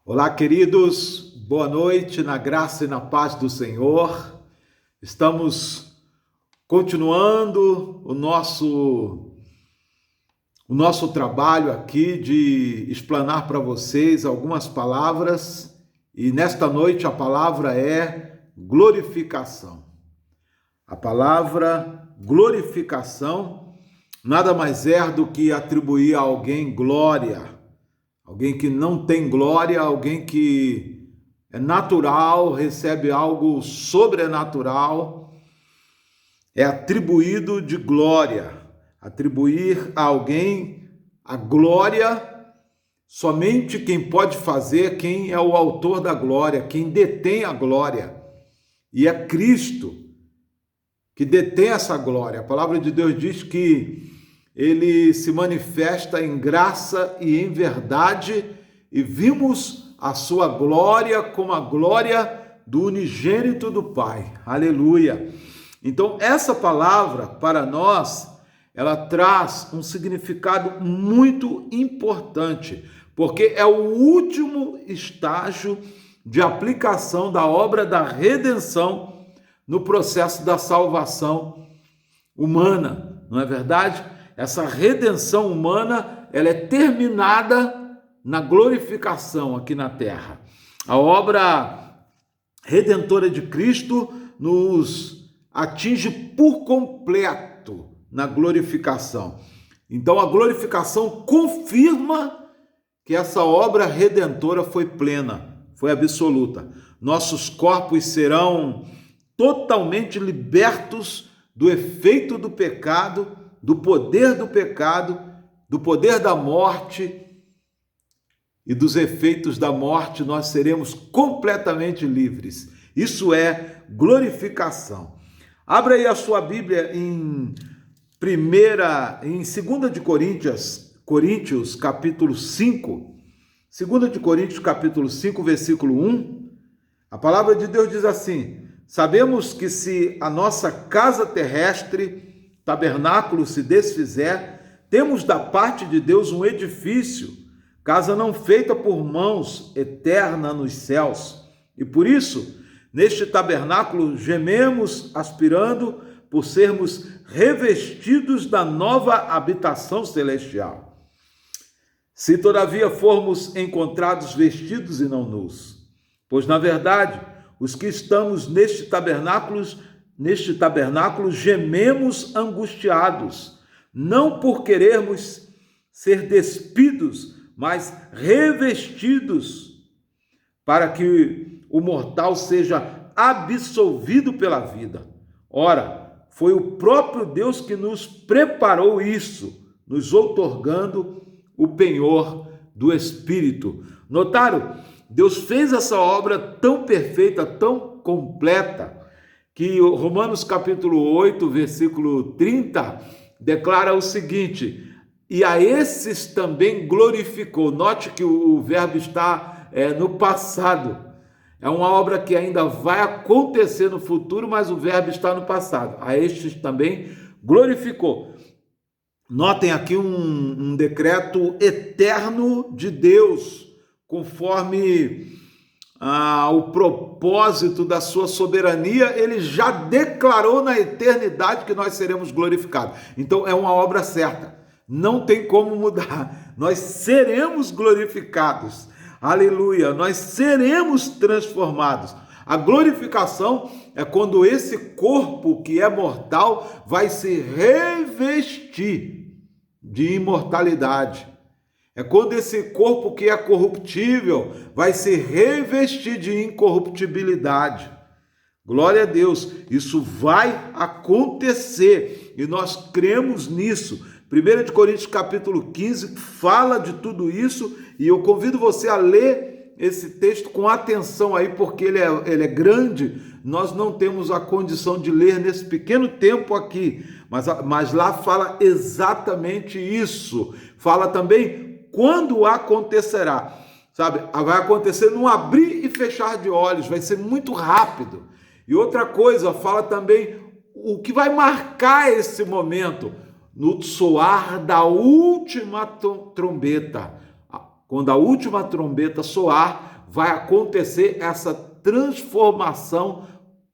Olá, queridos, boa noite, na graça e na paz do Senhor. Estamos continuando o nosso trabalho aqui de explanar para vocês algumas palavras, e nesta noite a palavra é glorificação. A palavra glorificação nada mais é do que atribuir a alguém glória. Alguém que não tem glória, alguém que é natural, recebe algo sobrenatural, é atribuído de glória. Atribuir a alguém a glória, somente quem pode fazer, quem é o autor da glória, quem detém a glória. E é Cristo que detém essa glória. A palavra de Deus diz que ele se manifesta em graça e em verdade, e vimos a sua glória como a glória do unigênito do Pai. Aleluia! Então, essa palavra, para nós, ela traz um significado muito importante, porque é o último estágio de aplicação da obra da redenção no processo da salvação humana, não é verdade? Essa redenção humana, ela é terminada na glorificação aqui na terra. A obra redentora de Cristo nos atinge por completo na glorificação. Então, a glorificação confirma que essa obra redentora foi plena, foi absoluta. Nossos corpos serão totalmente libertos do efeito do pecado, do poder do pecado, do poder da morte e dos efeitos da morte. Nós seremos completamente livres. Isso é glorificação. Abra aí a sua Bíblia em 2 de Coríntios, capítulo 5. 2 de Coríntios, capítulo 5, versículo 1. A palavra de Deus diz assim: sabemos que se a nossa casa terrestre, tabernáculo, se desfizer, temos da parte de Deus um edifício, casa não feita por mãos, eterna nos céus. E por isso, neste tabernáculo, gememos, aspirando por sermos revestidos da nova habitação celestial. Se todavia formos encontrados vestidos e não nus, pois na verdade, os que estamos neste tabernáculo gememos angustiados, não por querermos ser despidos, mas revestidos, para que o mortal seja absolvido pela vida. Ora, foi o próprio Deus que nos preparou isso, nos outorgando o penhor do Espírito. Notaram? Deus fez essa obra tão perfeita, tão completa, que Romanos capítulo 8, versículo 30, declara o seguinte: e a esses também glorificou. Note que o verbo está no passado. É uma obra que ainda vai acontecer no futuro, mas o verbo está no passado. A estes também glorificou. Notem aqui um decreto eterno de Deus, conforme o propósito da sua soberania. Ele já declarou na eternidade que nós seremos glorificados. Então é uma obra certa, não tem como mudar. Nós seremos glorificados, aleluia, nós seremos transformados. A glorificação é quando esse corpo que é mortal vai se revestir de imortalidade. É quando esse corpo que é corruptível vai se revestir de incorruptibilidade. Glória a Deus, isso vai acontecer e nós cremos nisso. 1 de Coríntios capítulo 15 fala de tudo isso, e eu convido você a ler esse texto com atenção aí, porque ele é grande. Nós não temos a condição de ler nesse pequeno tempo aqui, mas lá fala exatamente isso. Fala também quando acontecerá, sabe? Vai acontecer num abrir e fechar de olhos, vai ser muito rápido. E outra coisa, fala também o que vai marcar esse momento: no soar da última trombeta. Quando a última trombeta soar, vai acontecer essa transformação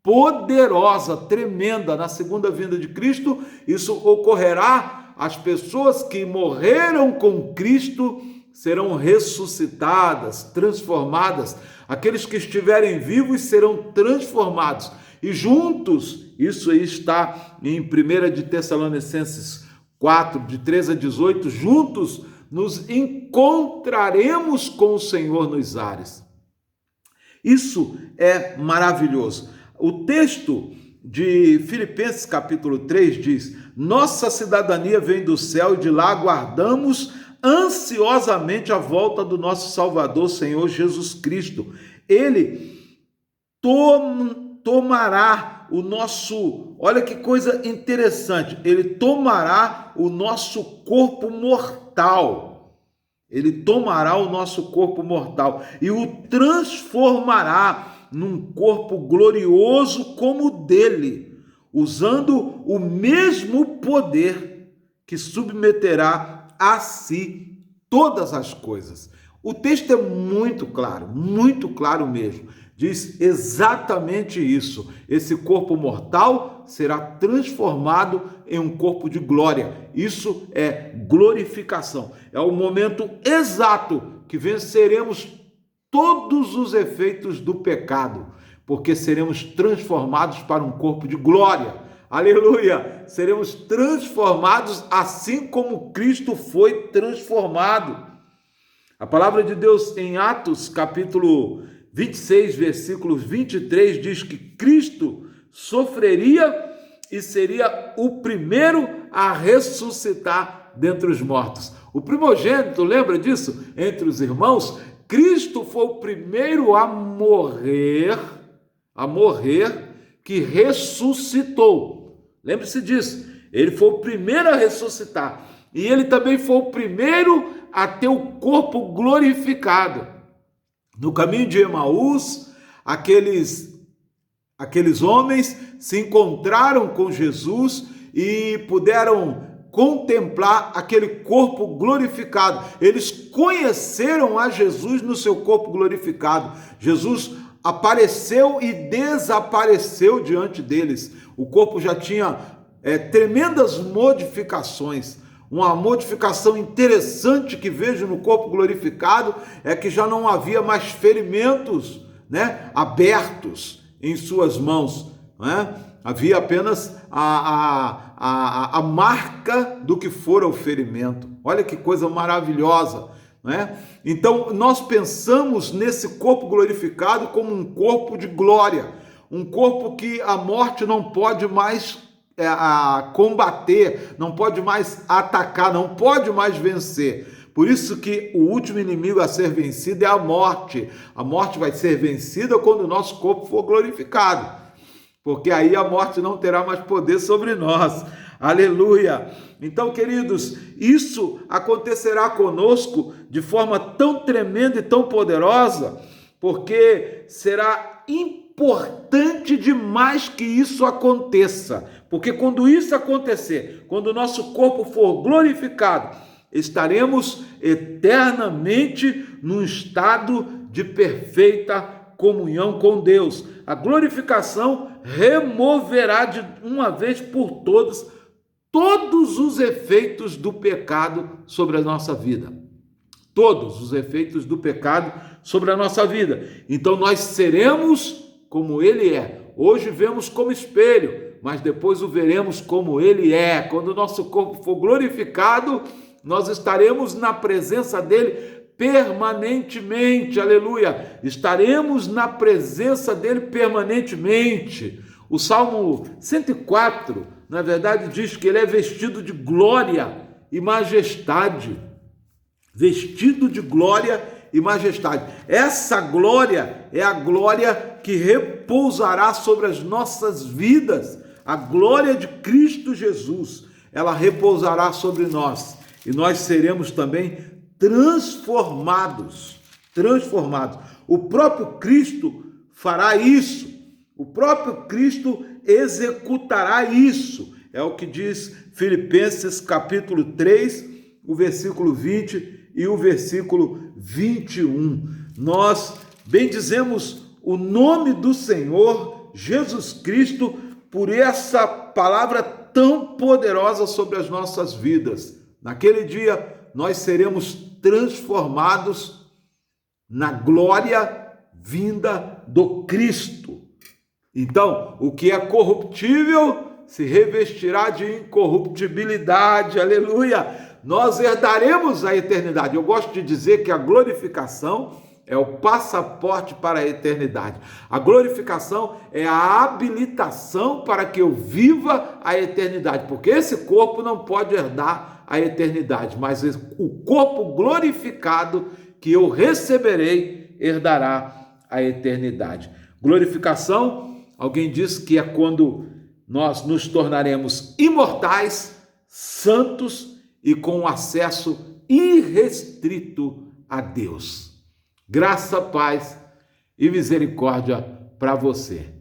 poderosa, tremenda, na segunda vinda de Cristo. Isso ocorrerá, as pessoas que morreram com Cristo serão ressuscitadas, transformadas, aqueles que estiverem vivos serão transformados, e juntos, isso aí está em 1 de Tessalonicenses 4, de 13 a 18, juntos nos encontraremos com o Senhor nos ares. Isso é maravilhoso. O texto de Filipenses capítulo 3 diz: nossa cidadania vem do céu e de lá aguardamos ansiosamente a volta do nosso Salvador, Senhor Jesus Cristo. Ele tomará o nosso, olha que coisa interessante, ele tomará o nosso corpo mortal. Ele tomará o nosso corpo mortal e o transformará num corpo glorioso como o dele, usando o mesmo poder que submeterá a si todas as coisas. O texto é muito claro mesmo. Diz exatamente isso. Esse corpo mortal será transformado em um corpo de glória. Isso é glorificação. É o momento exato que venceremos todos os efeitos do pecado, porque seremos transformados para um corpo de glória. Aleluia! Seremos transformados assim como Cristo foi transformado. A palavra de Deus em Atos, capítulo 26, versículos 23, diz que Cristo sofreria e seria o primeiro a ressuscitar dentre os mortos. O primogênito, lembra disso? Entre os irmãos, Cristo foi o primeiro a morrer, que ressuscitou. Lembre-se disso. Ele foi o primeiro a ressuscitar. E ele também foi o primeiro a ter o corpo glorificado. No caminho de Emaús, aqueles homens se encontraram com Jesus e puderam contemplar aquele corpo glorificado. Eles conheceram a Jesus no seu corpo glorificado. Jesus apareceu e desapareceu diante deles. O corpo já tinha tremendas modificações. Uma modificação interessante que vejo no corpo glorificado é que já não havia mais ferimentos, abertos em suas mãos, Havia apenas a marca do que fora o ferimento. Olha que coisa maravilhosa, Então, nós pensamos nesse corpo glorificado como um corpo de glória, um corpo que a morte não pode mais combater, não pode mais atacar, não pode mais vencer. Por isso que o último inimigo a ser vencido é a morte. A morte vai ser vencida quando o nosso corpo for glorificado, porque aí a morte não terá mais poder sobre nós. Aleluia! Então, queridos, isso acontecerá conosco de forma tão tremenda e tão poderosa, porque será importante demais que isso aconteça, porque quando isso acontecer, quando o nosso corpo for glorificado, estaremos eternamente num estado de perfeita comunhão com Deus. A glorificação removerá de uma vez por todas todos os efeitos do pecado sobre a nossa vida. Todos os efeitos do pecado sobre a nossa vida. Então nós seremos como Ele é. Hoje vemos como espelho, mas depois o veremos como Ele é. Quando o nosso corpo for glorificado, nós estaremos na presença dEle permanentemente. Aleluia! Estaremos na presença dEle permanentemente. O Salmo 104, na verdade, diz que Ele é vestido de glória e majestade. Vestido de glória e majestade. Essa glória é a glória que repousará sobre as nossas vidas. A glória de Cristo Jesus, ela repousará sobre nós. E nós seremos também transformados. O próprio Cristo fará isso. O próprio Cristo executará isso. É o que diz Filipenses capítulo 3, o versículo 20 e o versículo 21. Nós bendizemos o nome do Senhor Jesus Cristo por essa palavra tão poderosa sobre as nossas vidas. Naquele dia, nós seremos transformados na glória vinda do Cristo. Então, o que é corruptível se revestirá de incorruptibilidade, aleluia! Nós herdaremos a eternidade. Eu gosto de dizer que a glorificação é o passaporte para a eternidade. A glorificação é a habilitação para que eu viva a eternidade, porque esse corpo não pode herdar a eternidade, mas o corpo glorificado que eu receberei herdará a eternidade. Glorificação, alguém diz que é quando nós nos tornaremos imortais, santos e com acesso irrestrito a Deus. Graça, paz e misericórdia para você.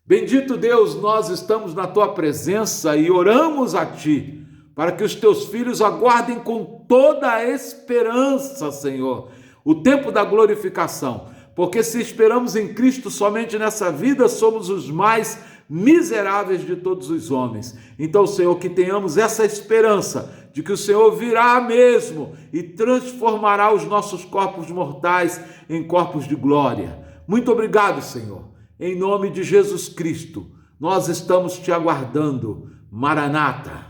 Bendito Deus, nós estamos na tua presença e oramos a ti para que os teus filhos aguardem com toda a esperança, Senhor, o tempo da glorificação. Porque se esperamos em Cristo somente nessa vida, somos os mais miseráveis de todos os homens. Então, Senhor, que tenhamos essa esperança de que o Senhor virá mesmo e transformará os nossos corpos mortais em corpos de glória. Muito obrigado, Senhor. Em nome de Jesus Cristo, nós estamos te aguardando. Maranata.